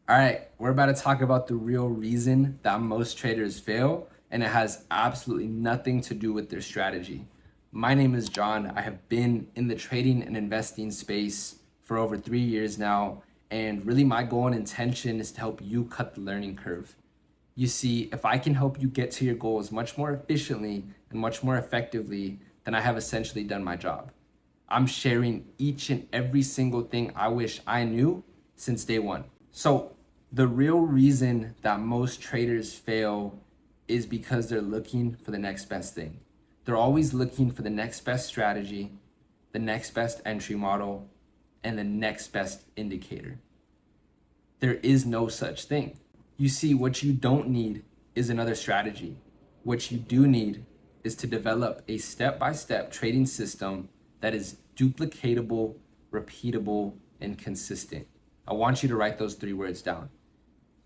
All right, we're about to talk about the real reason that most traders fail, and it has absolutely nothing to do with their strategy. My name is John. I have been in the trading and investing space for over 3 years now, and really my goal and intention is to help you cut the learning curve. You see, if I can help you get to your goals much more efficiently and much more effectively, then I have essentially done my job. I'm sharing each and every single thing I wish I knew since day one. So, the real reason that most traders fail is because they're looking for the next best thing. They're always looking for the next best strategy, the next best entry model, and the next best indicator. There is no such thing. You see, what you don't need is another strategy. What you do need is to develop a step-by-step trading system that is duplicatable, repeatable, and consistent. I want you to write those 3 words down.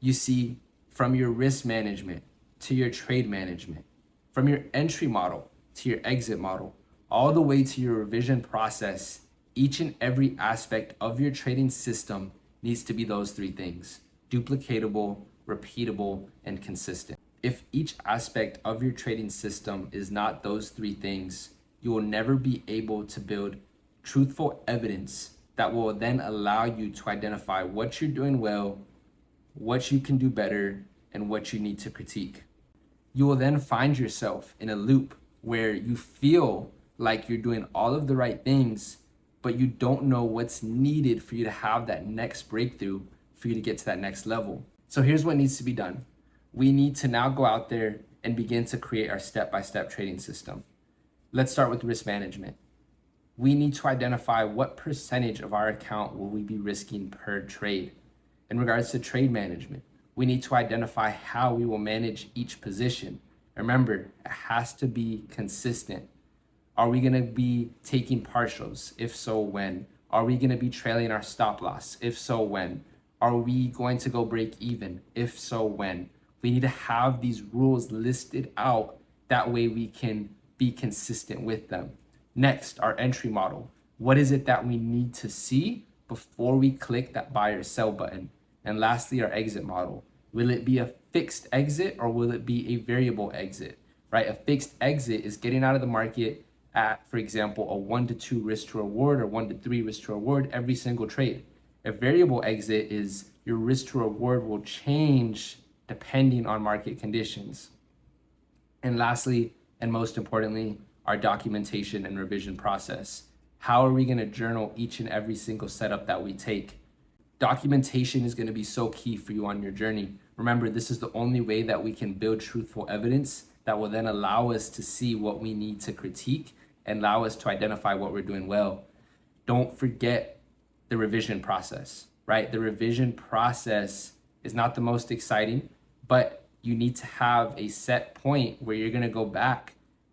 You see, from your risk management to your trade management, from your entry model to your exit model, all the way to your revision process, each and every aspect of your trading system needs to be those 3 things: duplicatable, repeatable, and consistent. If each aspect of your trading system is not those 3 things, you will never be able to build truthful evidence that will then allow you to identify what you're doing well, what you can do better, and what you need to critique. You will then find yourself in a loop where you feel like you're doing all of the right things, but you don't know what's needed for you to have that next breakthrough, for you to get to that next level. So here's what needs to be done. We need to now go out there and begin to create our step-by-step trading system. Let's start with risk management. We need to identify what percentage of our account will we be risking per trade. In regards to trade management, we need to identify how we will manage each position. Remember, it has to be consistent. Are we going to be taking partials? If so, when? Are we going to be trailing our stop loss? If so, when? Are we going to go break even? If so, when? We need to have these rules listed out. That way we can be consistent with them. Next, our entry model. What is it that we need to see before we click that buy or sell button? And lastly, our exit model. Will it be a fixed exit or will it be a variable exit, right? A fixed exit is getting out of the market at, for example, a 1 to 2 risk to reward or 1 to 3 risk to reward every single trade. A variable exit is your risk to reward will change depending on market conditions. And lastly, and most importantly, our documentation and revision process. How are we going to journal each and every single setup that we take? Documentation is going to be so key for you on your journey. Remember, this is the only way that we can build truthful evidence that will then allow us to see what we need to critique and allow us to identify what we're doing well. Don't forget the revision process, right? The revision process is not the most exciting, but you need to have a set point where you're going to go back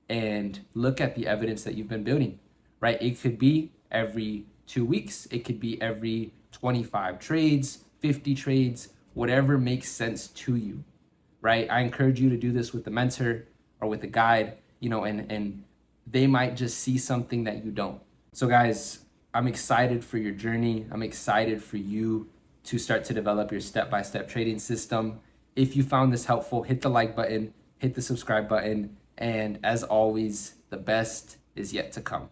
and look at the evidence that you've been building, right? It could be every 2 weeks. It could be every 25 trades, 50 trades, whatever makes sense to you, right? I encourage you to do this with a mentor or with a guide, and they might just see something that you don't. So guys, I'm excited for your journey. I'm excited for you to start to develop your step-by-step trading system. If you found this helpful, hit the like button, hit the subscribe button, and as always, the best is yet to come.